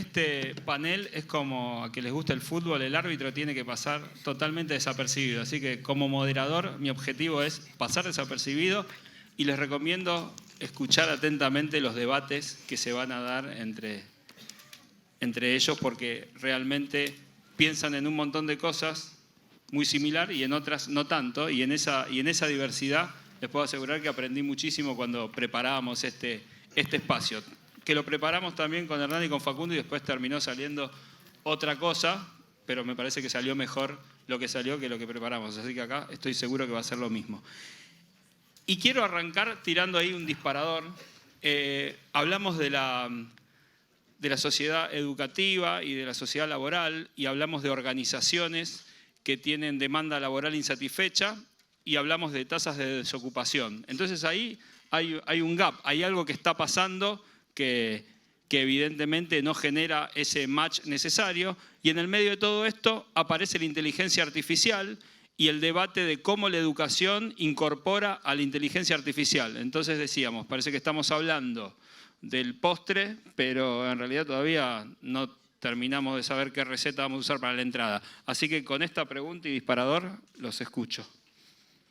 este panel es como a que les gusta el fútbol, el árbitro tiene que pasar totalmente desapercibido. Así que como moderador mi objetivo es pasar desapercibido y les recomiendo escuchar atentamente los debates que se van a dar entre ellos, porque realmente piensan en un montón de cosas muy similar y en otras no tanto, y en esa diversidad les puedo asegurar que aprendí muchísimo cuando preparábamos este espacio, que lo preparamos también con Hernán y con Facundo y después terminó saliendo otra cosa, pero me parece que salió mejor lo que salió que lo que preparamos, así que acá estoy seguro que va a ser lo mismo. Y quiero arrancar tirando ahí un disparador. Hablamos de la sociedad educativa y de la sociedad laboral, y hablamos de organizaciones que tienen demanda laboral insatisfecha, y hablamos de tasas de desocupación. Entonces ahí hay un gap, hay algo que está pasando que evidentemente no genera ese match necesario, y en el medio de todo esto aparece la inteligencia artificial y el debate de cómo la educación incorpora a la inteligencia artificial. Entonces decíamos, parece que estamos hablando del postre, pero en realidad todavía no terminamos de saber qué receta vamos a usar para la entrada. Así que con esta pregunta y disparador los escucho.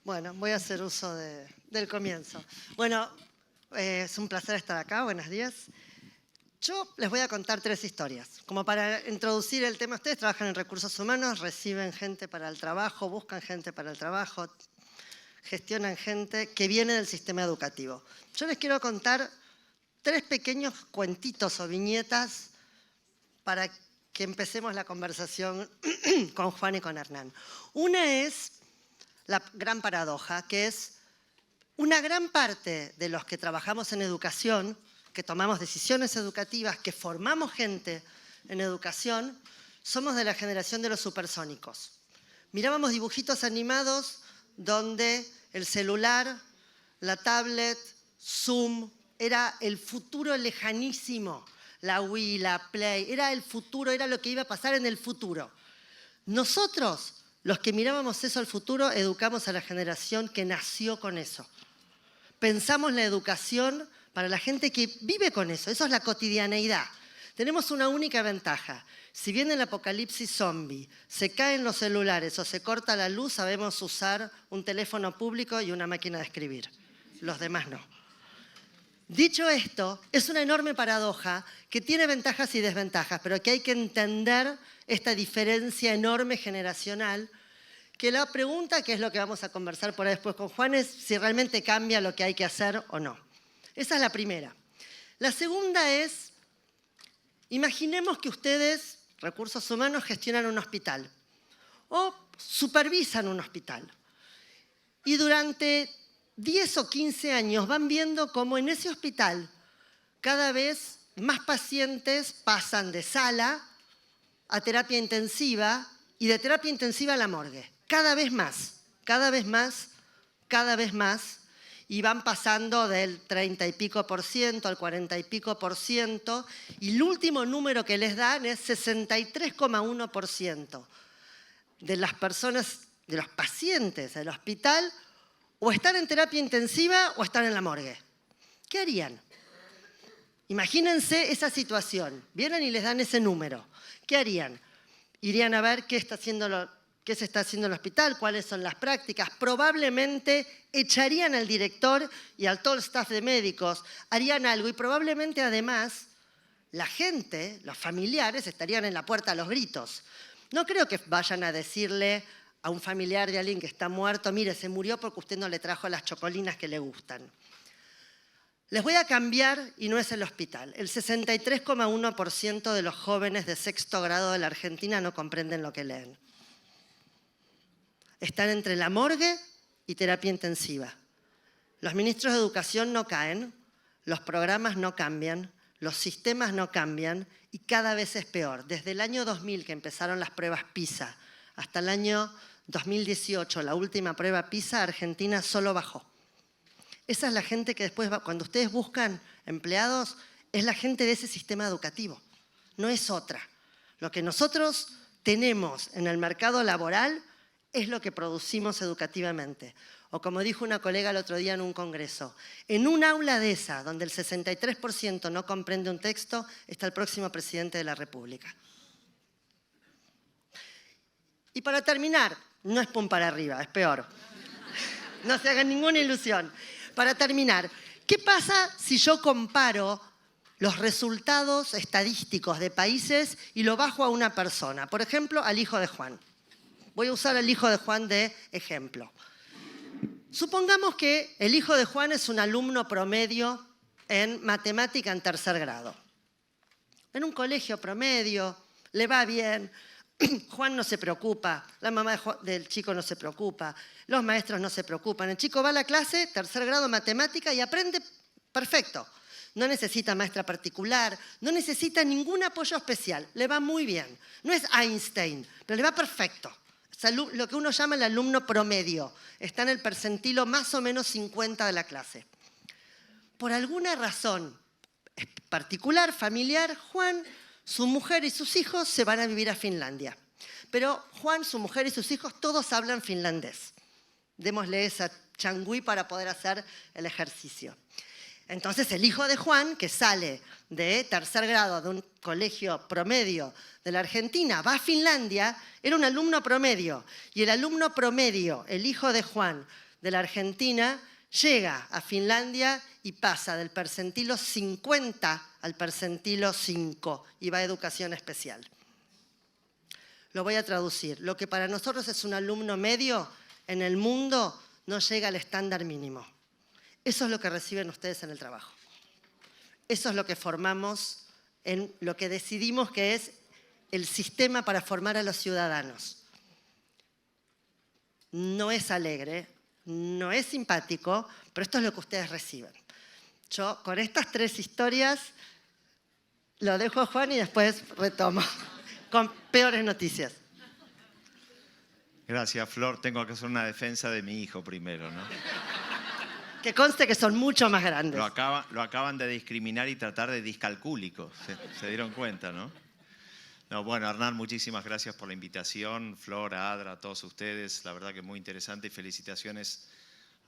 Bueno, voy a hacer uso del comienzo. Bueno, es un placer estar acá, buenos días. Yo les voy a contar 3 historias. Como para introducir el tema, ustedes trabajan en recursos humanos, reciben gente para el trabajo, buscan gente para el trabajo, gestionan gente que viene del sistema educativo. Yo les quiero contar 3 pequeños cuentitos o viñetas para que empecemos la conversación con Juan y con Hernán. Una es la gran paradoja, que es una gran parte de los que trabajamos en educación, que tomamos decisiones educativas, que formamos gente en educación, somos de la generación de los supersónicos. Mirábamos dibujitos animados donde el celular, la tablet, Zoom, era el futuro lejanísimo. La Wii, la Play, era el futuro, era lo que iba a pasar en el futuro. Nosotros, los que mirábamos eso al futuro, educamos a la generación que nació con eso. Pensamos la educación para la gente que vive con eso es la cotidianeidad. Tenemos una única ventaja. Si viene el apocalipsis zombie, se caen los celulares o se corta la luz, sabemos usar un teléfono público y una máquina de escribir. Los demás no. Dicho esto, es una enorme paradoja que tiene ventajas y desventajas, pero que hay que entender esta diferencia enorme generacional, que la pregunta, que es lo que vamos a conversar por ahí después con Juan, es si realmente cambia lo que hay que hacer o no. Esa es la primera. La segunda es, imaginemos que ustedes, recursos humanos, gestionan un hospital o supervisan un hospital. Y durante 10 o 15 años van viendo cómo en ese hospital cada vez más pacientes pasan de sala a terapia intensiva y de terapia intensiva a la morgue. Cada vez más, cada vez más, cada vez más. Y van pasando del 30 y pico por ciento al 40 y pico por ciento. Y el último número que les dan es 63,1% de las personas, de los pacientes del hospital, o están en terapia intensiva o están en la morgue. ¿Qué harían? Imagínense esa situación. Vienen y les dan ese número. ¿Qué harían? Irían a ver qué se está haciendo en el hospital, cuáles son las prácticas. Probablemente echarían al director y a todo el staff de médicos, harían algo y probablemente además la gente, los familiares, estarían en la puerta a los gritos. No creo que vayan a decirle a un familiar de alguien que está muerto, mire, se murió porque usted no le trajo las chocolinas que le gustan. Les voy a cambiar y no es el hospital. El 63,1% de los jóvenes de 6º grado de la Argentina no comprenden lo que leen. Están entre la morgue y terapia intensiva. Los ministros de educación no caen, los programas no cambian, los sistemas no cambian y cada vez es peor. Desde el año 2000 que empezaron las pruebas PISA hasta el año 2018, la última prueba PISA, Argentina solo bajó. Esa es la gente que después, cuando ustedes buscan empleados, es la gente de ese sistema educativo, no es otra. Lo que nosotros tenemos en el mercado laboral es lo que producimos educativamente. O como dijo una colega el otro día en un congreso, en un aula de esa, donde el 63% no comprende un texto, está el próximo presidente de la República. Y para terminar, no es pum para arriba, es peor. No se hagan ninguna ilusión. Para terminar, ¿qué pasa si yo comparo los resultados estadísticos de países y lo bajo a una persona? Por ejemplo, al hijo de Juan. Voy a usar al hijo de Juan de ejemplo. Supongamos que el hijo de Juan es un alumno promedio en matemática en 3er grado. En un colegio promedio, le va bien, Juan no se preocupa, la mamá del chico no se preocupa, los maestros no se preocupan. El chico va a la clase, 3er grado matemática y aprende perfecto. No necesita maestra particular, no necesita ningún apoyo especial, le va muy bien. No es Einstein, pero le va perfecto. Lo que uno llama el alumno promedio. Está en el percentilo más o menos 50 de la clase. Por alguna razón particular, familiar, Juan, su mujer y sus hijos se van a vivir a Finlandia. Pero Juan, su mujer y sus hijos todos hablan finlandés. Démosle esa changüí para poder hacer el ejercicio. Entonces el hijo de Juan, que sale de 3er grado de un colegio promedio de la Argentina, va a Finlandia, era un alumno promedio. Y el alumno promedio, el hijo de Juan de la Argentina, llega a Finlandia y pasa del percentilo 50 al percentilo 5 y va a educación especial. Lo voy a traducir. Lo que para nosotros es un alumno medio, en el mundo no llega al estándar mínimo. Eso es lo que reciben ustedes en el trabajo. Eso es lo que formamos, en lo que decidimos que es el sistema para formar a los ciudadanos. No es alegre, no es simpático, pero esto es lo que ustedes reciben. Yo con estas 3 historias lo dejo a Juan y después retomo con peores noticias. Gracias, Flor. Tengo que hacer una defensa de mi hijo primero, ¿no? Que conste que son mucho más grandes. Lo acaban de discriminar y tratar de discalcúlico. Se dieron cuenta, ¿no? No, bueno, Hernán, muchísimas gracias por la invitación. Flor, Adra, a todos ustedes. La verdad que muy interesante y felicitaciones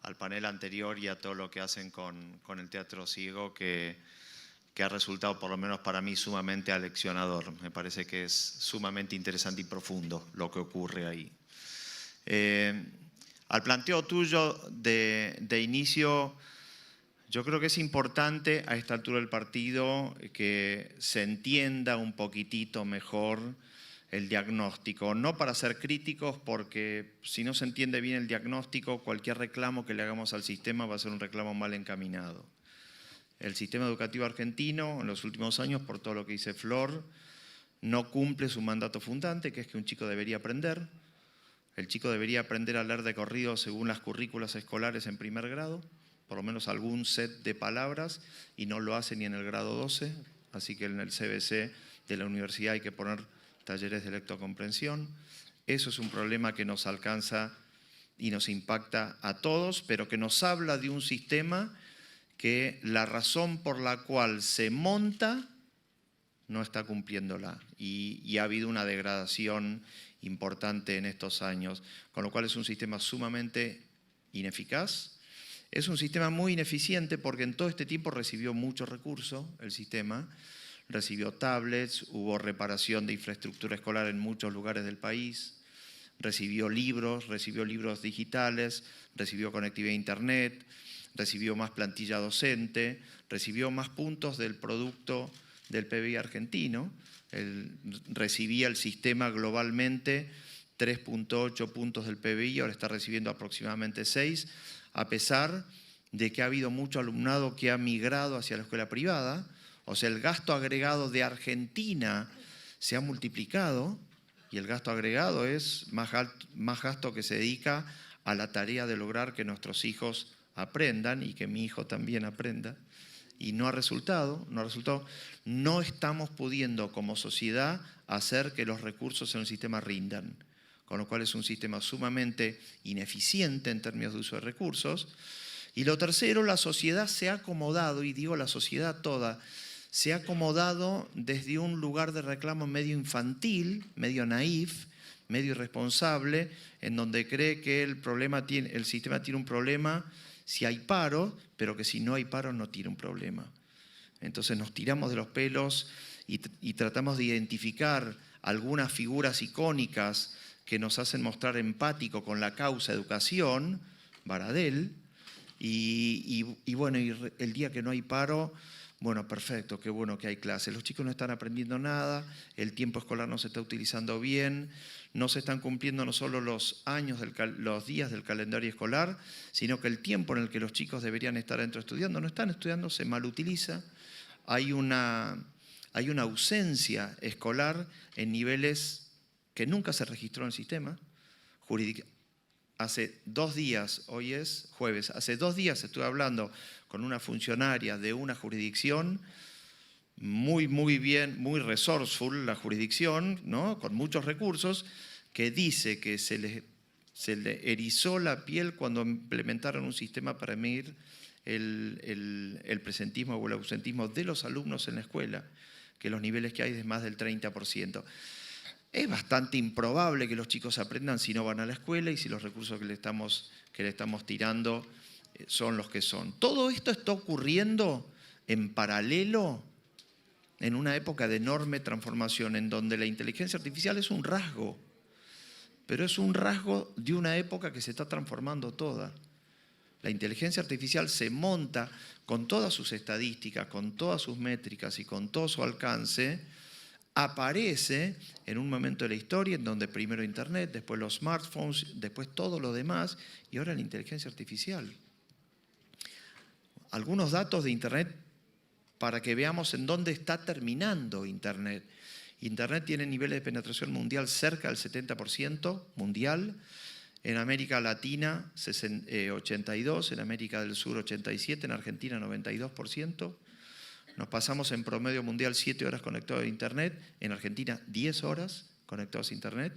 al panel anterior y a todo lo que hacen con el Teatro Ciego, que ha resultado, por lo menos para mí, sumamente aleccionador. Me parece que es sumamente interesante y profundo lo que ocurre ahí. Al planteo tuyo de inicio, yo creo que es importante a esta altura del partido que se entienda un poquitito mejor el diagnóstico. No para ser críticos, porque si no se entiende bien el diagnóstico, cualquier reclamo que le hagamos al sistema va a ser un reclamo mal encaminado. El sistema educativo argentino, en los últimos años, por todo lo que dice Flor, no cumple su mandato fundante, que es que un chico debería aprender. El chico debería aprender a leer de corrido según las currículas escolares en 1er grado, por lo menos algún set de palabras, y no lo hace ni en el grado 12, así que en el CBC de la universidad hay que poner talleres de lectocomprensión. Eso es un problema que nos alcanza y nos impacta a todos, pero que nos habla de un sistema que la razón por la cual se monta no está cumpliéndola, y ha habido una degradación importante en estos años, con lo cual es un sistema sumamente ineficaz. Es un sistema muy ineficiente porque en todo este tiempo recibió mucho recurso el sistema, recibió tablets, hubo reparación de infraestructura escolar en muchos lugares del país, recibió libros digitales, recibió conectividad a internet, recibió más plantilla docente, recibió más puntos del producto del PBI argentino. Recibía el sistema globalmente 3.8 puntos del PBI, ahora está recibiendo aproximadamente 6, a pesar de que ha habido mucho alumnado que ha migrado hacia la escuela privada. O sea, el gasto agregado de Argentina se ha multiplicado, y el gasto agregado es más gasto que se dedica a la tarea de lograr que nuestros hijos aprendan y que mi hijo también aprenda. Y no ha resultado. No estamos pudiendo como sociedad hacer que los recursos en el sistema rindan, con lo cual es un sistema sumamente ineficiente en términos de uso de recursos. Y lo tercero, la sociedad se ha acomodado, y digo la sociedad toda, se ha acomodado desde un lugar de reclamo medio infantil, medio naif, medio irresponsable, en donde cree que el sistema tiene un problema si hay paro, pero que si no hay paro no tiene un problema. Entonces nos tiramos de los pelos y tratamos de identificar algunas figuras icónicas que nos hacen mostrar empático con la causa educación, Baradel, y el día que no hay paro, bueno, perfecto, qué bueno que hay clases. Los chicos no están aprendiendo nada, el tiempo escolar no se está utilizando bien, no se están cumpliendo no solo los días del calendario escolar, sino que el tiempo en el que los chicos deberían estar adentro estudiando, no están estudiando, se malutiliza. Hay una ausencia escolar en niveles que nunca se registró en el sistema. Hace 2 días, hoy es jueves, hace 2 días estuve hablando con una funcionaria de una jurisdicción, muy bien, muy resourceful la jurisdicción, ¿no? Con muchos recursos, que dice que se le erizó la piel cuando implementaron un sistema para medir el presentismo o el ausentismo de los alumnos en la escuela, que los niveles que hay es más del 30%. Es bastante improbable que los chicos aprendan si no van a la escuela y si los recursos que le estamos tirando son los que son. Todo esto está ocurriendo en paralelo en una época de enorme transformación en donde la inteligencia artificial es un rasgo, pero es un rasgo de una época que se está transformando toda. La inteligencia artificial se monta con todas sus estadísticas, con todas sus métricas y con todo su alcance. Aparece en un momento de la historia en donde primero Internet, después los smartphones, después todo lo demás y ahora la inteligencia artificial. Algunos datos de Internet para que veamos en dónde está terminando Internet. Internet tiene niveles de penetración mundial cerca del 70% mundial. En América Latina 82%, en América del Sur 87%, en Argentina 92%. Nos pasamos en promedio mundial 7 horas conectados a Internet, en Argentina 10 horas conectados a Internet.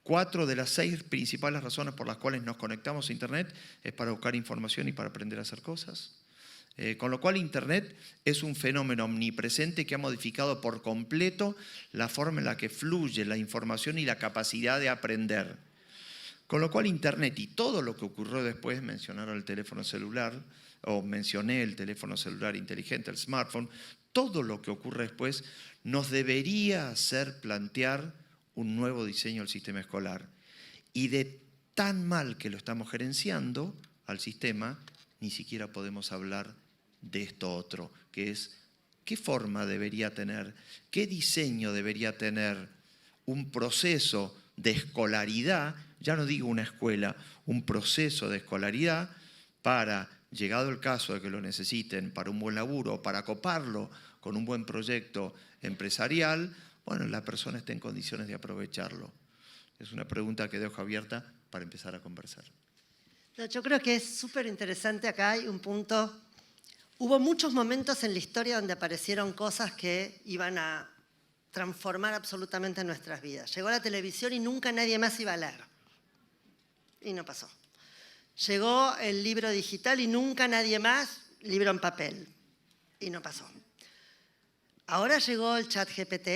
4 de las 6 principales razones por las cuales nos conectamos a Internet es para buscar información y para aprender a hacer cosas. Con lo cual Internet es un fenómeno omnipresente que ha modificado por completo la forma en la que fluye la información y la capacidad de aprender. Con lo cual Internet y todo lo que ocurrió después, mencionaron el teléfono celular, o mencioné el teléfono celular inteligente, el smartphone, todo lo que ocurre después nos debería hacer plantear un nuevo diseño del sistema escolar. Y de tan mal que lo estamos gerenciando al sistema, ni siquiera podemos hablar de esto otro, que es qué forma debería tener, qué diseño debería tener un proceso de escolaridad, ya no digo una escuela, un proceso de escolaridad para, llegado el caso de que lo necesiten para un buen laburo, para acoparlo con un buen proyecto empresarial, bueno, la persona esté en condiciones de aprovecharlo. Es una pregunta que dejo abierta para empezar a conversar. No, yo creo que es súper interesante. Acá hay un punto. Hubo muchos momentos en la historia donde aparecieron cosas que iban a transformar absolutamente nuestras vidas. Llegó la televisión y nunca nadie más iba a leer. Y no pasó. Llegó el libro digital y nunca nadie más libro en papel. Y no pasó. Ahora llegó el ChatGPT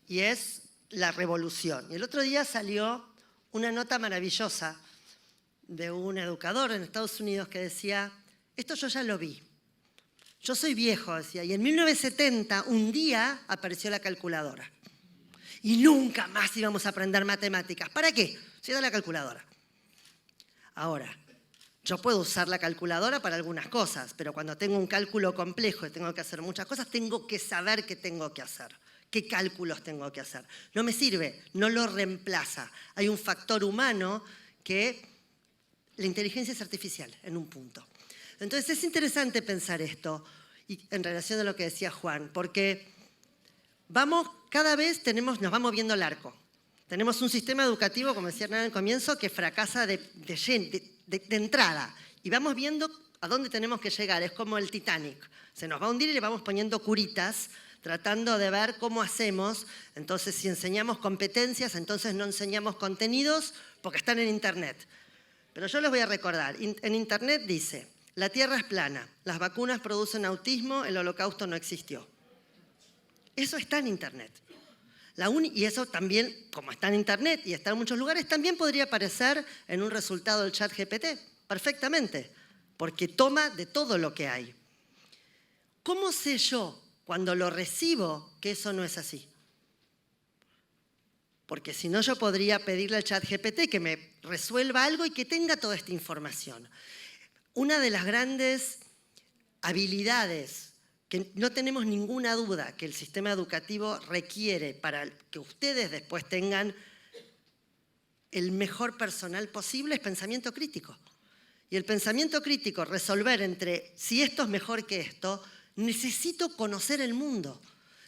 y es la revolución. Y el otro día salió una nota maravillosa de un educador en Estados Unidos que decía, esto yo ya lo vi. Yo soy viejo, decía, y en 1970 un día apareció la calculadora. Y nunca más íbamos a aprender matemáticas. ¿Para qué? Si era la calculadora. Ahora, yo puedo usar la calculadora para algunas cosas, pero cuando tengo un cálculo complejo y tengo que hacer muchas cosas, tengo que saber qué tengo que hacer, qué cálculos tengo que hacer. No me sirve, no lo reemplaza. Hay un factor humano que la inteligencia es artificial en un punto. Entonces es interesante pensar esto y en relación a lo que decía Juan, porque cada vez nos vamos viendo el arco. Tenemos un sistema educativo, como decía Hernán al comienzo, que fracasa de entrada. Y vamos viendo a dónde tenemos que llegar. Es como el Titanic. Se nos va a hundir y le vamos poniendo curitas, tratando de ver cómo hacemos. Entonces, si enseñamos competencias, entonces no enseñamos contenidos porque están en Internet. Pero yo les voy a recordar. En Internet dice, la Tierra es plana, las vacunas producen autismo, el holocausto no existió. Eso está en Internet. Y eso también, como está en Internet y está en muchos lugares, también podría aparecer en un resultado del ChatGPT, perfectamente, porque toma de todo lo que hay. ¿Cómo sé yo, cuando lo recibo, que eso no es así? Porque si no, yo podría pedirle al ChatGPT que me resuelva algo y que tenga toda esta información. Una de las grandes habilidades que no tenemos ninguna duda que el sistema educativo requiere para que ustedes después tengan el mejor personal posible es pensamiento crítico. Y el pensamiento crítico, resolver entre si esto es mejor que esto, necesito conocer el mundo.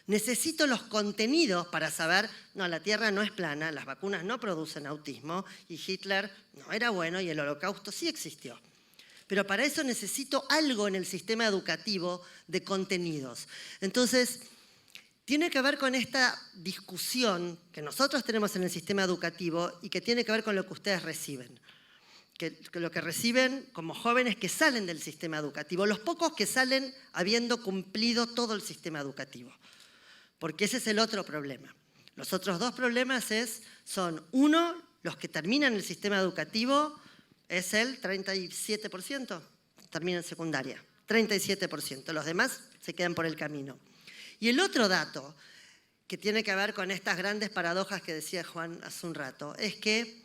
Necesito los contenidos para saber, no, la Tierra no es plana, las vacunas no producen autismo y Hitler no era bueno y el Holocausto sí existió. Pero para eso necesito algo en el sistema educativo de contenidos. Entonces, tiene que ver con esta discusión que nosotros tenemos en el sistema educativo y que tiene que ver con lo que ustedes reciben. Que lo que reciben como jóvenes que salen del sistema educativo, los pocos que salen habiendo cumplido todo el sistema educativo. Porque ese es el otro problema. Los otros dos problemas son, uno, los que terminan el sistema educativo es el 37%, terminan secundaria, 37%. Los demás se quedan por el camino. Y el otro dato, que tiene que ver con estas grandes paradojas que decía Juan hace un rato, es que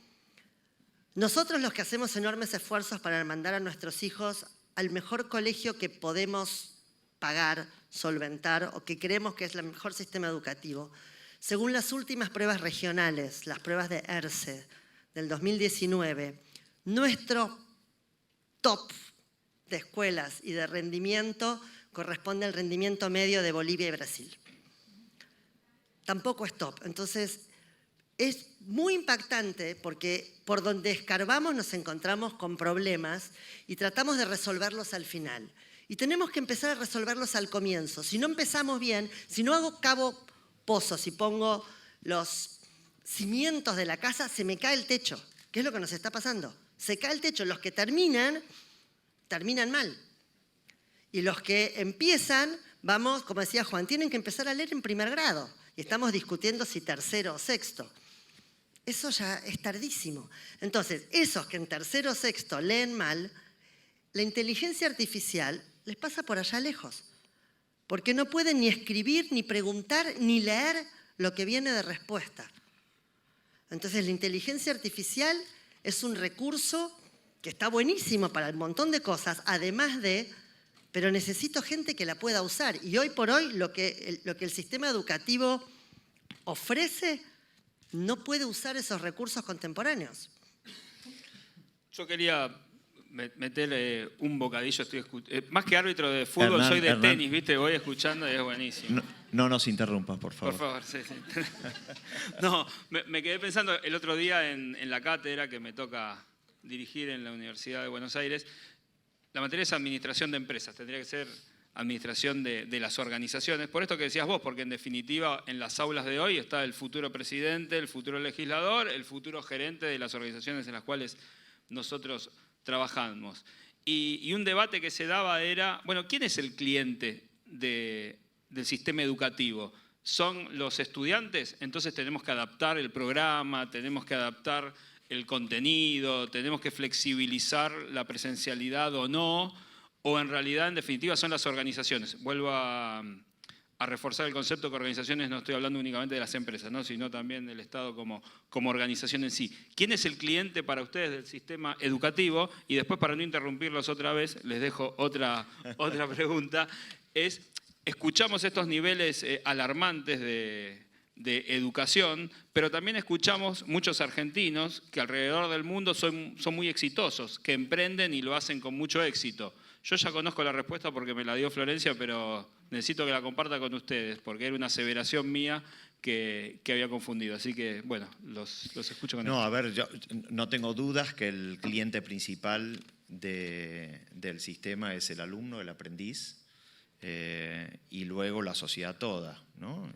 nosotros los que hacemos enormes esfuerzos para mandar a nuestros hijos al mejor colegio que podemos pagar, solventar o que creemos que es el mejor sistema educativo, según las últimas pruebas regionales, las pruebas de ERCE del 2019, nuestro top de escuelas y de rendimiento corresponde al rendimiento medio de Bolivia y Brasil. Tampoco es top. Entonces, es muy impactante porque por donde escarbamos nos encontramos con problemas y tratamos de resolverlos al final. Y tenemos que empezar a resolverlos al comienzo. Si no empezamos bien, si no hago cabo pozos y pongo los cimientos de la casa, se me cae el techo. ¿Qué es lo que nos está pasando? Se cae el techo. Los que terminan mal. Y los que empiezan, vamos, como decía Juan, tienen que empezar a leer en primer grado. Y estamos discutiendo si tercero o sexto. Eso ya es tardísimo. Entonces, esos que en tercero o sexto leen mal, la inteligencia artificial les pasa por allá lejos, porque no pueden ni escribir, ni preguntar, ni leer lo que viene de respuesta. Entonces la inteligencia artificial es un recurso que está buenísimo para un montón de cosas, además de, pero necesito gente que la pueda usar. Y hoy por hoy lo que el sistema educativo ofrece no puede usar esos recursos contemporáneos. Yo quería meterle un bocadillo, más que árbitro de fútbol, Hernán, soy de Hernán. tenis, ¿viste? Voy escuchando y es buenísimo. No nos interrumpas, por favor. Por favor, sí. No, me quedé pensando el otro día en la cátedra que me toca dirigir en la Universidad de Buenos Aires. La materia es administración de empresas, tendría que ser administración de las organizaciones. Por esto que decías vos, porque en definitiva en las aulas de hoy está el futuro presidente, el futuro legislador, el futuro gerente de las organizaciones en las cuales nosotros trabajamos. Y un debate que se daba era, bueno, ¿quién es el cliente del sistema educativo? ¿Son los estudiantes? Entonces tenemos que adaptar el programa, tenemos que adaptar el contenido, tenemos que flexibilizar la presencialidad o no, o en realidad, en definitiva, son las organizaciones. Vuelvo a reforzar el concepto que organizaciones no estoy hablando únicamente de las empresas, ¿no? Sino también del Estado como organización en sí. ¿Quién es el cliente para ustedes del sistema educativo? Y después, para no interrumpirlos otra vez, les dejo otra pregunta. Escuchamos estos niveles alarmantes de educación, pero también escuchamos muchos argentinos que alrededor del mundo son muy exitosos, que emprenden y lo hacen con mucho éxito. Yo ya conozco la respuesta porque me la dio Florencia, pero necesito que la comparta con ustedes, porque era una aseveración mía que había confundido. Así que, bueno, los escucho con No, a ver, yo no tengo dudas que el cliente principal del sistema es el alumno, el aprendiz, y luego la sociedad toda, ¿no?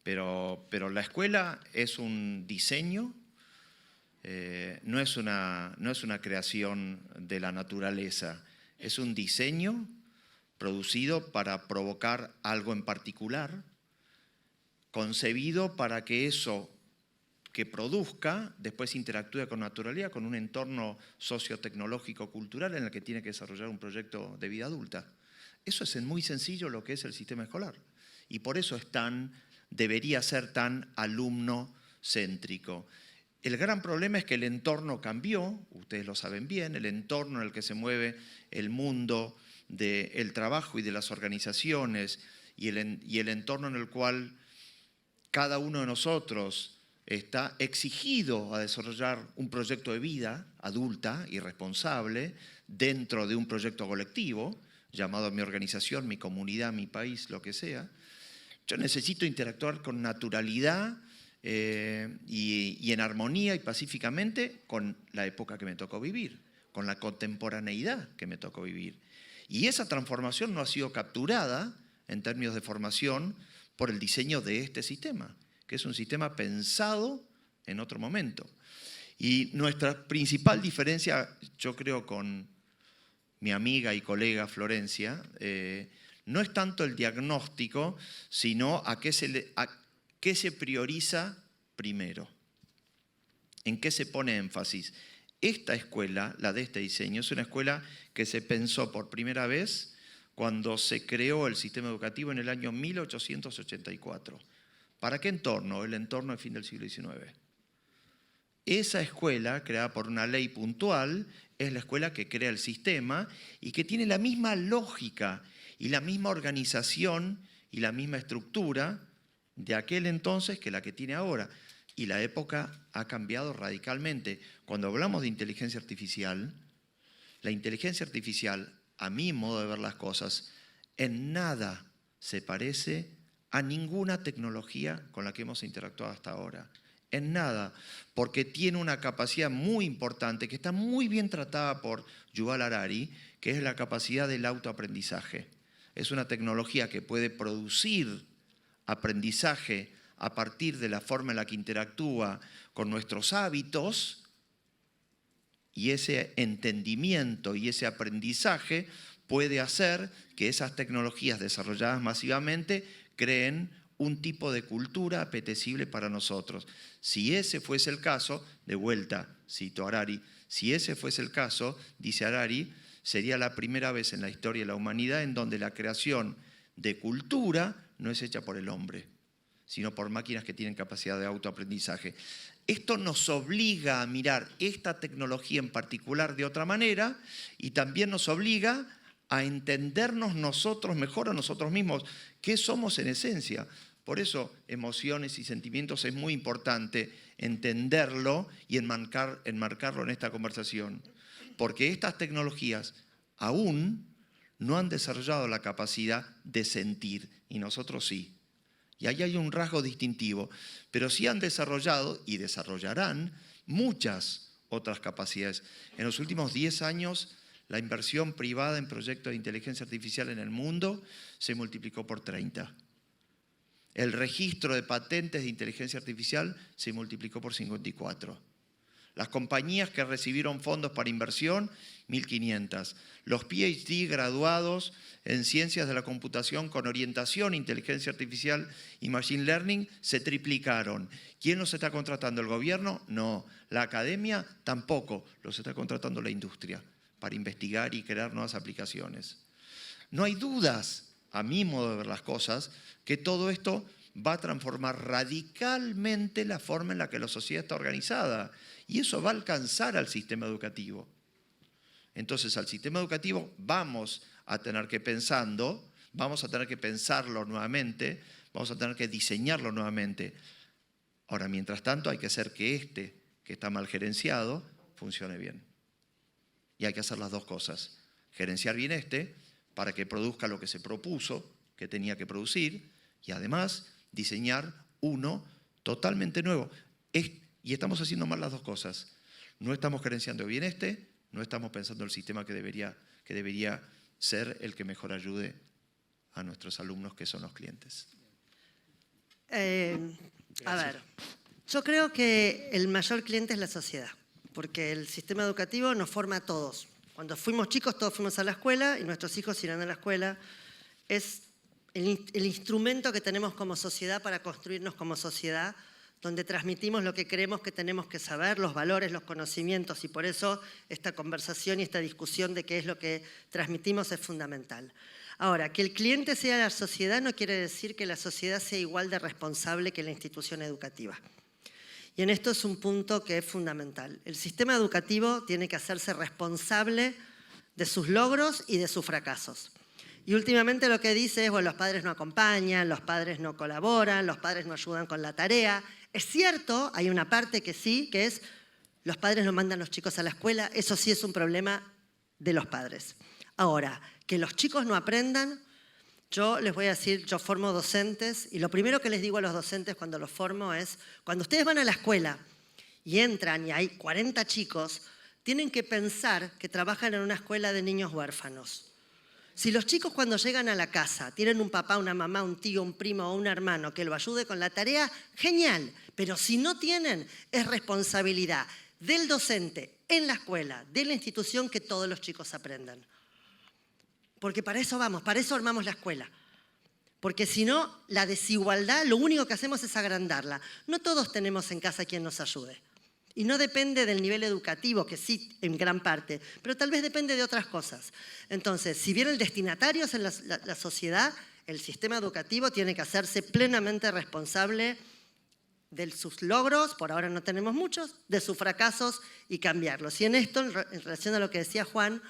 Pero la escuela es un diseño, no es una creación de la naturaleza, es un diseño producido para provocar algo en particular, concebido para que eso que produzca después interactúe con naturalidad, con un entorno sociotecnológico cultural en el que tiene que desarrollar un proyecto de vida adulta. Eso es muy sencillo lo que es el sistema escolar. Y por eso debería ser tan alumno-céntrico. El gran problema es que el entorno cambió, ustedes lo saben bien, el entorno en el que se mueve el mundo del trabajo y de las organizaciones y el entorno en el cual cada uno de nosotros está exigido a desarrollar un proyecto de vida adulta y responsable dentro de un proyecto colectivo, llamado mi organización, mi comunidad, mi país, lo que sea. Yo necesito interactuar con naturalidad y en armonía y pacíficamente con la época que me tocó vivir, con la contemporaneidad que me tocó vivir. Y esa transformación no ha sido capturada en términos de formación por el diseño de este sistema, que es un sistema pensado en otro momento. Y nuestra principal diferencia, yo creo, con mi amiga y colega Florencia, no es tanto el diagnóstico, sino a qué se prioriza primero, en qué se pone énfasis. Esta escuela, la de este diseño, es una escuela que se pensó por primera vez cuando se creó el sistema educativo en el año 1884. ¿Para qué entorno? El entorno del fin del siglo XIX. Esa escuela, creada por una ley puntual, es la escuela que crea el sistema y que tiene la misma lógica y la misma organización y la misma estructura de aquel entonces que la que tiene ahora. Y la época ha cambiado radicalmente. Cuando hablamos de inteligencia artificial, la inteligencia artificial, a mi modo de ver las cosas, en nada se parece a ninguna tecnología con la que hemos interactuado hasta ahora. En nada, porque tiene una capacidad muy importante que está muy bien tratada por Yuval Harari, que es la capacidad del autoaprendizaje. Es una tecnología que puede producir aprendizaje a partir de la forma en la que interactúa con nuestros hábitos, y ese entendimiento y ese aprendizaje puede hacer que esas tecnologías desarrolladas masivamente creen un tipo de cultura apetecible para nosotros. Si ese fuese el caso, de vuelta, cito a Harari, si ese fuese el caso, dice Harari, sería la primera vez en la historia de la humanidad en donde la creación de cultura no es hecha por el hombre, sino por máquinas que tienen capacidad de autoaprendizaje. Esto nos obliga a mirar esta tecnología en particular de otra manera y también nos obliga a entendernos nosotros mejor a nosotros mismos, qué somos en esencia. Por eso, emociones y sentimientos es muy importante entenderlo y enmarcarlo en esta conversación. Porque estas tecnologías aún no han desarrollado la capacidad de sentir, y nosotros sí. Y ahí hay un rasgo distintivo, pero sí han desarrollado y desarrollarán muchas otras capacidades. En los últimos 10 años, la inversión privada en proyectos de inteligencia artificial en el mundo se multiplicó por 30. El registro de patentes de inteligencia artificial se multiplicó por 54. Las compañías que recibieron fondos para inversión, 1.500. Los PhD graduados en ciencias de la computación con orientación, inteligencia artificial y machine learning se triplicaron. ¿Quién los está contratando? ¿El gobierno? No. ¿La academia? Tampoco. Los está contratando la industria para investigar y crear nuevas aplicaciones. No hay dudas, a mi modo de ver las cosas, que todo esto va a transformar radicalmente la forma en la que la sociedad está organizada. Y eso va a alcanzar al sistema educativo. Entonces, al sistema educativo vamos a tener que pensarlo nuevamente, vamos a tener que diseñarlo nuevamente. Ahora, mientras tanto, hay que hacer que que está mal gerenciado, funcione bien. Y hay que hacer las dos cosas. Gerenciar bien para que produzca lo que se propuso, que tenía que producir, y además diseñar uno totalmente nuevo. Y estamos haciendo mal las dos cosas. No estamos gerenciando bien no estamos pensando el sistema que debería ser el que mejor ayude a nuestros alumnos, que son los clientes. A ver, yo creo que el mayor cliente es la sociedad, porque el sistema educativo nos forma a todos. Cuando fuimos chicos, todos fuimos a la escuela y nuestros hijos irán a la escuela. Es el instrumento que tenemos como sociedad para construirnos como sociedad, donde transmitimos lo que creemos que tenemos que saber, los valores, los conocimientos, y por eso esta conversación y esta discusión de qué es lo que transmitimos es fundamental. Ahora, que el cliente sea la sociedad no quiere decir que la sociedad sea igual de responsable que la institución educativa. Y en esto es un punto que es fundamental. El sistema educativo tiene que hacerse responsable de sus logros y de sus fracasos. Y últimamente lo que dice es, bueno, los padres no acompañan, los padres no colaboran, los padres no ayudan con la tarea. Es cierto, hay una parte que sí, que es los padres no mandan a los chicos a la escuela, eso sí es un problema de los padres. Ahora, que los chicos no aprendan, yo les voy a decir, yo formo docentes y lo primero que les digo a los docentes cuando los formo es, cuando ustedes van a la escuela y entran y hay 40 chicos, tienen que pensar que trabajan en una escuela de niños huérfanos. Si los chicos cuando llegan a la casa tienen un papá, una mamá, un tío, un primo o un hermano que lo ayude con la tarea, genial. Pero si no tienen, es responsabilidad del docente en la escuela, de la institución, que todos los chicos aprendan. Porque para eso vamos, para eso armamos la escuela. Porque si no, la desigualdad, lo único que hacemos es agrandarla. No todos tenemos en casa quien nos ayude. Y no depende del nivel educativo, que sí, en gran parte, pero tal vez depende de otras cosas. Entonces, si bien el destinatario es en la sociedad, el sistema educativo tiene que hacerse plenamente responsable de sus logros, por ahora no tenemos muchos, de sus fracasos y cambiarlos. Y en esto, en relación a lo que decía Juan,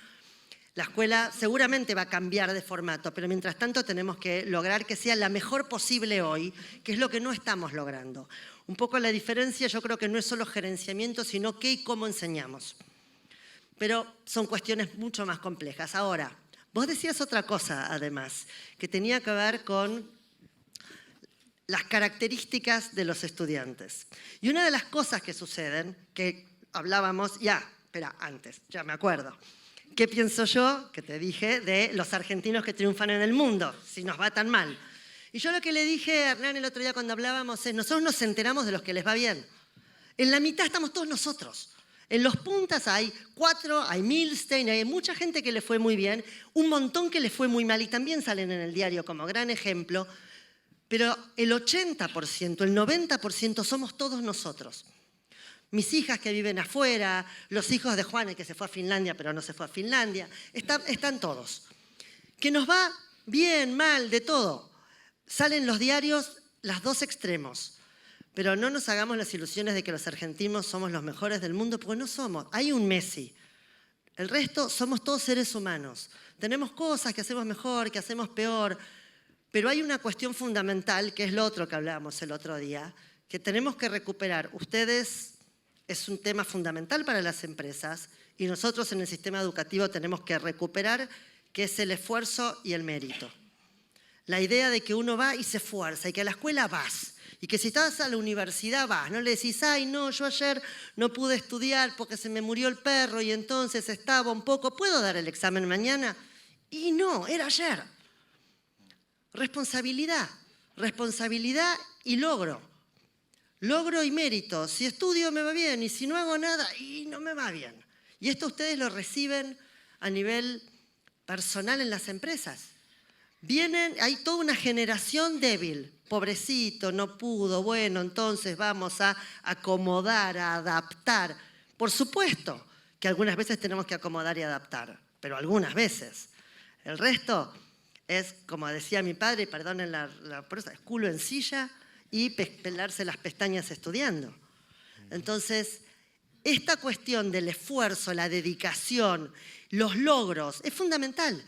la escuela seguramente va a cambiar de formato, pero mientras tanto tenemos que lograr que sea la mejor posible hoy, que es lo que no estamos logrando. Un poco la diferencia yo creo que no es solo gerenciamiento, sino qué y cómo enseñamos. Pero son cuestiones mucho más complejas. Ahora, vos decías otra cosa además, que tenía que ver con las características de los estudiantes. Y una de las cosas que suceden, que hablábamos, antes, ya me acuerdo. ¿Qué pienso yo, que te dije, de los argentinos que triunfan en el mundo, si nos va tan mal? Y yo lo que le dije a Hernán el otro día cuando hablábamos es, nosotros nos enteramos de los que les va bien. En la mitad estamos todos nosotros. En los puntas hay 4, hay Milstein, hay mucha gente que le fue muy bien, un montón que le fue muy mal y también salen en el diario como gran ejemplo, pero el 80%, el 90% somos todos nosotros. Mis hijas que viven afuera, los hijos de Juan, el que se fue a Finlandia pero no se fue a Finlandia, están todos. Que nos va bien, mal, de todo. Salen los diarios los dos extremos, pero no nos hagamos las ilusiones de que los argentinos somos los mejores del mundo, porque no somos. Hay un Messi. El resto somos todos seres humanos. Tenemos cosas que hacemos mejor, que hacemos peor, pero hay una cuestión fundamental, que es lo otro que hablábamos el otro día, que tenemos que recuperar. Ustedes, es un tema fundamental para las empresas y nosotros en el sistema educativo tenemos que recuperar, que es el esfuerzo y el mérito. La idea de que uno va y se esfuerza y que a la escuela vas y que si estás a la universidad vas, no le decís, ay no, yo ayer no pude estudiar porque se me murió el perro y entonces estaba un poco, ¿puedo dar el examen mañana? Y no, era ayer. Responsabilidad y logro. Logro y mérito. Si estudio me va bien y si no hago nada, y no me va bien. Y esto ustedes lo reciben a nivel personal en las empresas. Hay toda una generación débil, pobrecito, no pudo, bueno, entonces vamos a acomodar, a adaptar. Por supuesto que algunas veces tenemos que acomodar y adaptar, pero algunas veces. El resto es, como decía mi padre, perdonen la prosa, es culo en silla y pelarse las pestañas estudiando. Entonces, esta cuestión del esfuerzo, la dedicación, los logros, es fundamental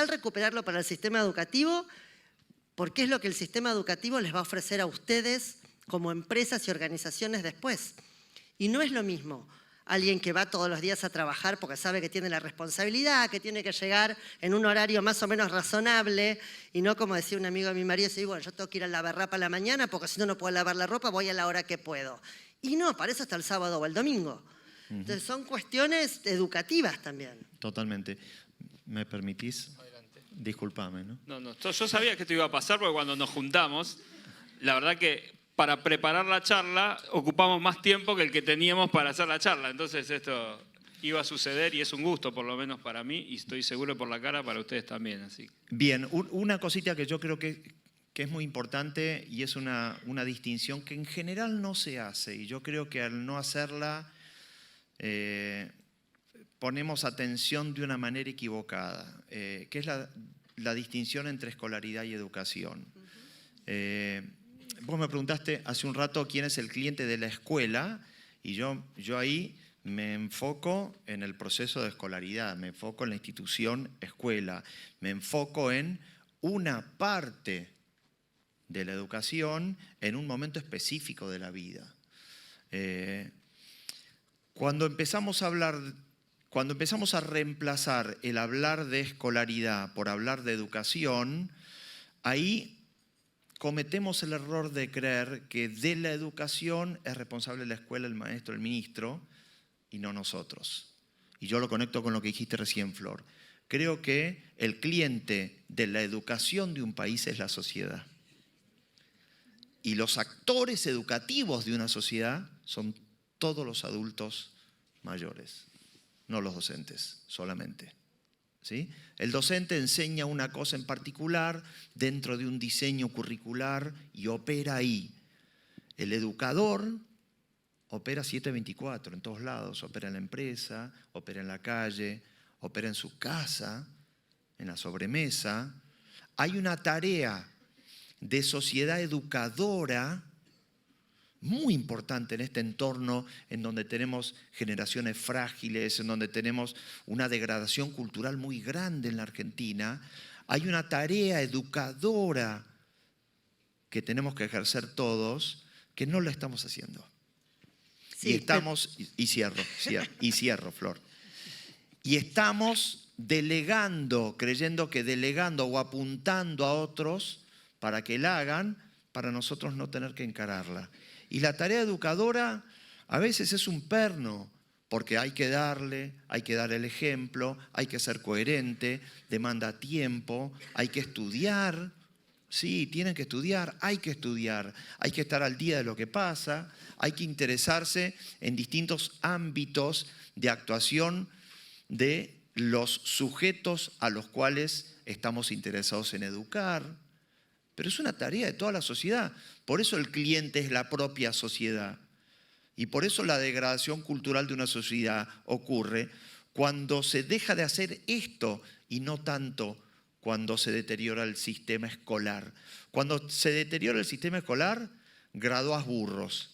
recuperarlo para el sistema educativo, porque es lo que el sistema educativo les va a ofrecer a ustedes como empresas y organizaciones después. Y no es lo mismo alguien que va todos los días a trabajar porque sabe que tiene la responsabilidad, que tiene que llegar en un horario más o menos razonable, y no como decía un amigo de mi marido, bueno, yo tengo que ir a lavar ropa a la mañana porque si no, no puedo lavar la ropa, voy a la hora que puedo. Y no, para eso está el sábado o el domingo. Entonces son cuestiones educativas también. Totalmente. ¿Me permitís? Adelante. Disculpame, ¿no? No, yo sabía que esto iba a pasar porque cuando nos juntamos, la verdad que para preparar la charla ocupamos más tiempo que el que teníamos para hacer la charla. Entonces esto iba a suceder y es un gusto, por lo menos para mí, y estoy seguro por la cara para ustedes también. Así. Bien, una cosita que yo creo que es muy importante y es una distinción que en general no se hace, y yo creo que al no hacerla ponemos atención de una manera equivocada, que es la distinción entre escolaridad y educación. Vos me preguntaste hace un rato quién es el cliente de la escuela, y yo ahí me enfoco en el proceso de escolaridad, me enfoco en la institución escuela, me enfoco en una parte de la educación en un momento específico de la vida. Cuando empezamos a reemplazar el hablar de escolaridad por hablar de educación, ahí cometemos el error de creer que de la educación es responsable la escuela, el maestro, el ministro, y no nosotros. Y yo lo conecto con lo que dijiste recién, Flor. Creo que el cliente de la educación de un país es la sociedad. Y los actores educativos de una sociedad son todos los adultos mayores, no los docentes solamente. ¿Sí? El docente enseña una cosa en particular dentro de un diseño curricular y opera ahí. El educador opera 7/24 en todos lados, opera en la empresa, opera en la calle, opera en su casa, en la sobremesa. Hay una tarea de sociedad educadora muy importante en este entorno en donde tenemos generaciones frágiles, en donde tenemos una degradación cultural muy grande en la Argentina. Hay una tarea educadora que tenemos que ejercer todos, que no la estamos haciendo. Sí, y cierro, Flor. Y estamos delegando, creyendo que delegando o apuntando a otros para que la hagan, para nosotros no tener que encararla. Y la tarea educadora a veces es un perno, porque hay que dar el ejemplo, hay que ser coherente, demanda tiempo, hay que estudiar. Sí, tienen que estudiar, hay que estar al día de lo que pasa, hay que interesarse en distintos ámbitos de actuación de los sujetos a los cuales estamos interesados en educar. Pero es una tarea de toda la sociedad. Por eso el cliente es la propia sociedad. Y por eso la degradación cultural de una sociedad ocurre cuando se deja de hacer esto y no tanto cuando se deteriora el sistema escolar. Cuando se deteriora el sistema escolar, gradúas burros.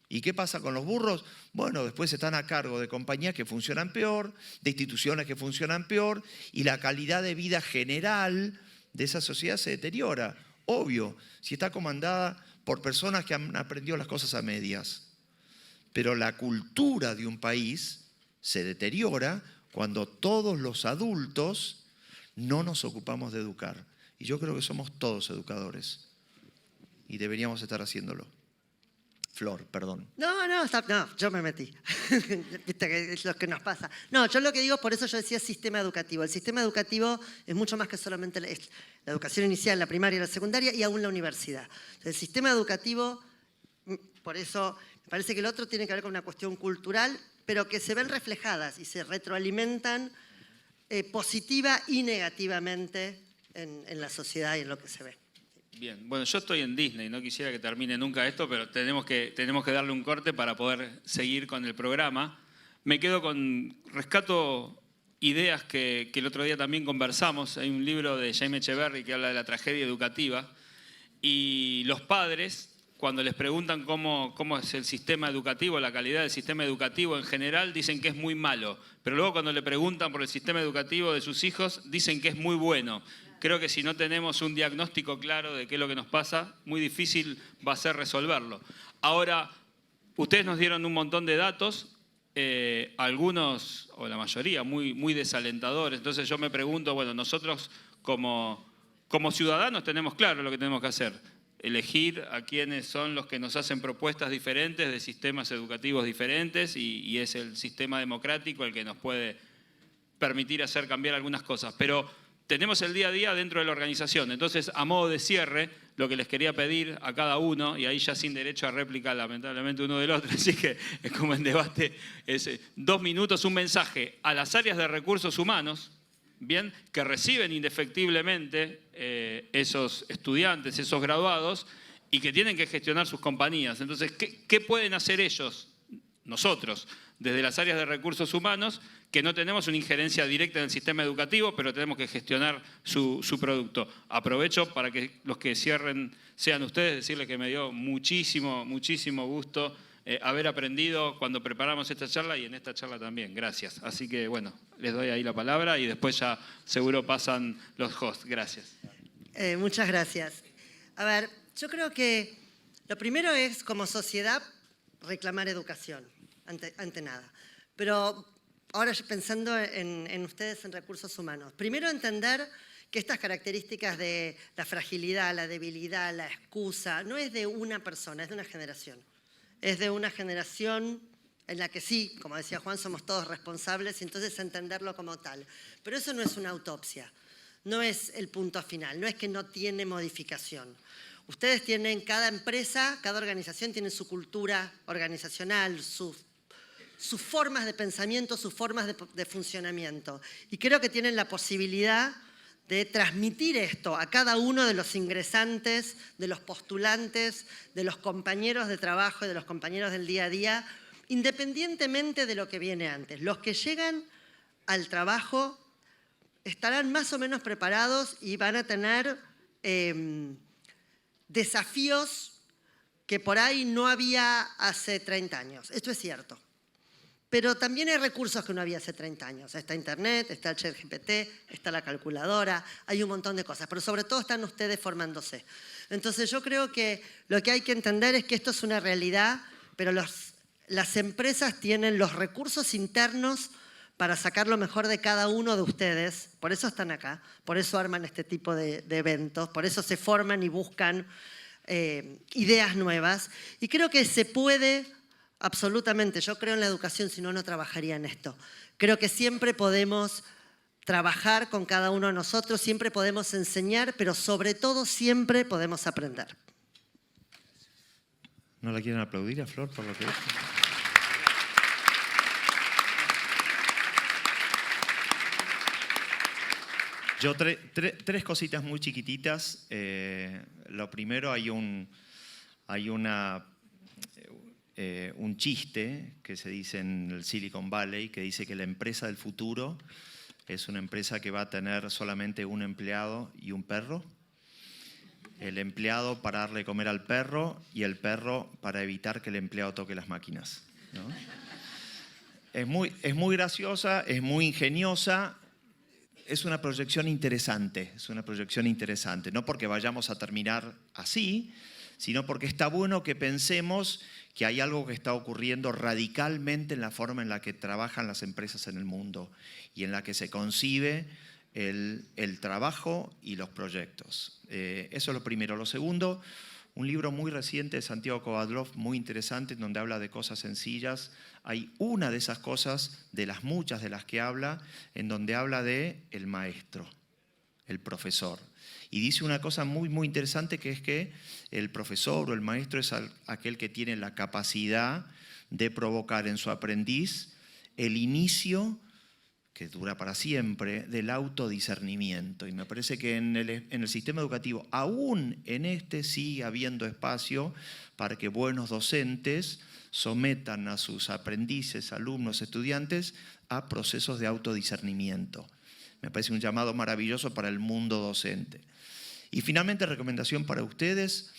¿Y qué pasa con los burros? Bueno, después están a cargo de compañías que funcionan peor, de instituciones que funcionan peor, y la calidad de vida general de esa sociedad se deteriora. Obvio, si está comandada por personas que han aprendido las cosas a medias. Pero la cultura de un país se deteriora cuando todos los adultos no nos ocupamos de educar. Y yo creo que somos todos educadores. Y deberíamos estar haciéndolo. Flor, perdón. No, yo me metí. Viste que es lo que nos pasa. No, yo lo que digo, por eso yo decía sistema educativo. El sistema educativo es mucho más que solamente la educación inicial, la primaria, la secundaria y aún la universidad. El sistema educativo, por eso me parece que el otro tiene que ver con una cuestión cultural, pero que se ven reflejadas y se retroalimentan positiva y negativamente en la sociedad y en lo que se ve. Bien, bueno, yo estoy en Disney, no quisiera que termine nunca esto, pero tenemos que darle un corte para poder seguir con el programa. Me quedo rescato ideas que el otro día también conversamos. Hay un libro de Jaime Echeverry que habla de la tragedia educativa y los padres, cuando les preguntan cómo es el sistema educativo, la calidad del sistema educativo en general, dicen que es muy malo. Pero luego cuando le preguntan por el sistema educativo de sus hijos, dicen que es muy bueno. Creo que si no tenemos un diagnóstico claro de qué es lo que nos pasa, muy difícil va a ser resolverlo. Ahora, ustedes nos dieron un montón de datos, algunos, o la mayoría, muy desalentadores. Entonces yo me pregunto, bueno, nosotros como ciudadanos tenemos claro lo que tenemos que hacer. Elegir a quienes son los que nos hacen propuestas diferentes de sistemas educativos diferentes y es el sistema democrático el que nos puede permitir hacer cambiar algunas cosas. Pero tenemos el día a día dentro de la organización. Entonces, a modo de cierre, lo que les quería pedir a cada uno, y ahí ya sin derecho a réplica, lamentablemente, uno del otro, así que es como en debate, es 2 minutos, un mensaje a las áreas de recursos humanos, bien, que reciben indefectiblemente esos estudiantes, esos graduados, y que tienen que gestionar sus compañías. Entonces, ¿qué pueden hacer ellos, nosotros, desde las áreas de recursos humanos, que no tenemos una injerencia directa en el sistema educativo, pero tenemos que gestionar su producto? Aprovecho para que los que cierren sean ustedes, decirles que me dio muchísimo gusto haber aprendido cuando preparamos esta charla y en esta charla también. Gracias. Así que, bueno, les doy ahí la palabra y después ya seguro pasan los hosts. Gracias. Muchas gracias. A ver, yo creo que lo primero es, como sociedad, reclamar educación, ante nada. Pero ahora pensando en ustedes en recursos humanos, primero entender que estas características de la fragilidad, la debilidad, la excusa, no es de una persona, es de una generación. Es de una generación en la que sí, como decía Juan, somos todos responsables y entonces entenderlo como tal. Pero eso no es una autopsia, no es el punto final, no es que no tiene modificación. Ustedes tienen, cada empresa, cada organización tiene su cultura organizacional, sus formas de pensamiento, sus formas de funcionamiento. Y creo que tienen la posibilidad de transmitir esto a cada uno de los ingresantes, de los postulantes, de los compañeros de trabajo y de los compañeros del día a día, independientemente de lo que viene antes. Los que llegan al trabajo estarán más o menos preparados y van a tener desafíos que por ahí no había hace 30 años. Esto es cierto. Pero también hay recursos que no había hace 30 años. Está Internet, está el ChatGPT, está la calculadora, hay un montón de cosas. Pero sobre todo están ustedes formándose. Entonces yo creo que lo que hay que entender es que esto es una realidad, pero las empresas tienen los recursos internos para sacar lo mejor de cada uno de ustedes. Por eso están acá, por eso arman este tipo de eventos, por eso se forman y buscan ideas nuevas. Y creo que se puede... Absolutamente, yo creo en la educación, si no, no trabajaría en esto. Creo que siempre podemos trabajar con cada uno de nosotros, siempre podemos enseñar, pero sobre todo siempre podemos aprender. ¿No la quieren aplaudir a Flor por lo que dijo? Yo tres cositas muy chiquititas. Lo primero, hay un chiste que se dice en el Silicon Valley, que dice que la empresa del futuro es una empresa que va a tener solamente un empleado y un perro. El empleado para darle de comer al perro y el perro para evitar que el empleado toque las máquinas, ¿no? Es muy graciosa, es muy ingeniosa. Es una proyección interesante, no porque vayamos a terminar así, sino porque está bueno que pensemos que hay algo que está ocurriendo radicalmente en la forma en la que trabajan las empresas en el mundo y en la que se concibe el trabajo y los proyectos. Eso es lo primero. Lo segundo, un libro muy reciente de Santiago Kovadlov, muy interesante, en donde habla de cosas sencillas. Hay una de esas cosas, de las muchas de las que habla, en donde habla de el maestro, el profesor. Y dice una cosa muy interesante, que es que el profesor o el maestro es aquel que tiene la capacidad de provocar en su aprendiz el inicio, que dura para siempre, del autodiscernimiento. Y me parece que en el sistema educativo, aún en este, sigue habiendo espacio para que buenos docentes sometan a sus aprendices, alumnos, estudiantes, a procesos de autodiscernimiento. Me parece un llamado maravilloso para el mundo docente. Y finalmente, recomendación para ustedes.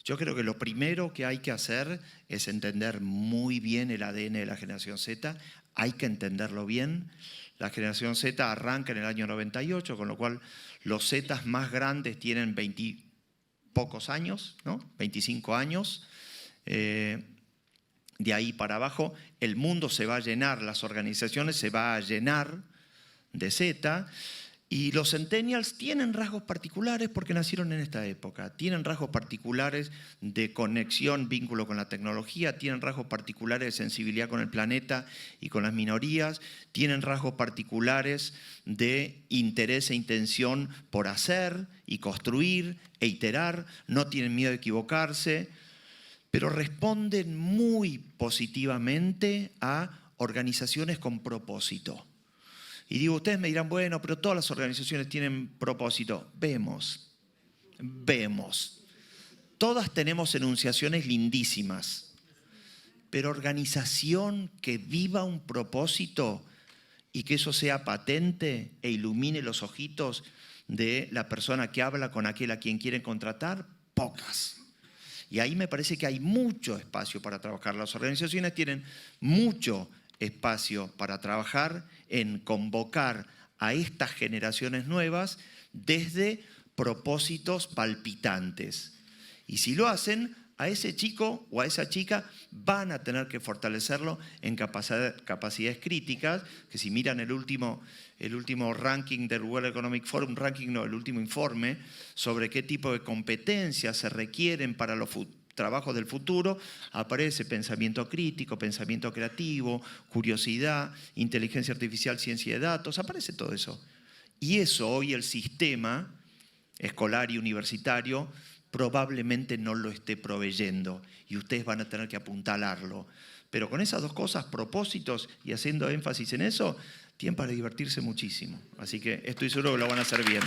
Yo creo que lo primero que hay que hacer es entender muy bien el ADN de la generación Z. Hay que entenderlo bien. La generación Z arranca en el año 98, con lo cual los Zetas más grandes tienen 20 pocos años, ¿no? 25 años. De ahí para abajo, el mundo se va a llenar, las organizaciones se va a llenar de Z. Y los centennials tienen rasgos particulares porque nacieron en esta época, tienen rasgos particulares de conexión, vínculo con la tecnología, tienen rasgos particulares de sensibilidad con el planeta y con las minorías, tienen rasgos particulares de interés e intención por hacer y construir e iterar, no tienen miedo de equivocarse, pero responden muy positivamente a organizaciones con propósito. Y digo, ustedes me dirán, bueno, pero todas las organizaciones tienen propósito. Vemos. Todas tenemos enunciaciones lindísimas, pero organización que viva un propósito y que eso sea patente e ilumine los ojitos de la persona que habla con aquel a quien quieren contratar, pocas. Y ahí me parece que hay mucho espacio para trabajar. Las organizaciones tienen mucho espacio para trabajar en convocar a estas generaciones nuevas desde propósitos palpitantes. Y si lo hacen, a ese chico o a esa chica van a tener que fortalecerlo en capacidades críticas, que si miran el último ranking del World Economic Forum, el último informe sobre qué tipo de competencias se requieren para los trabajos del futuro, aparece pensamiento crítico, pensamiento creativo, curiosidad, inteligencia artificial, ciencia de datos, aparece todo eso. Y eso hoy el sistema escolar y universitario probablemente no lo esté proveyendo y ustedes van a tener que apuntalarlo. Pero con esas dos cosas, propósitos y haciendo énfasis en eso, tienen para divertirse muchísimo. Así que estoy seguro que lo van a hacer bien.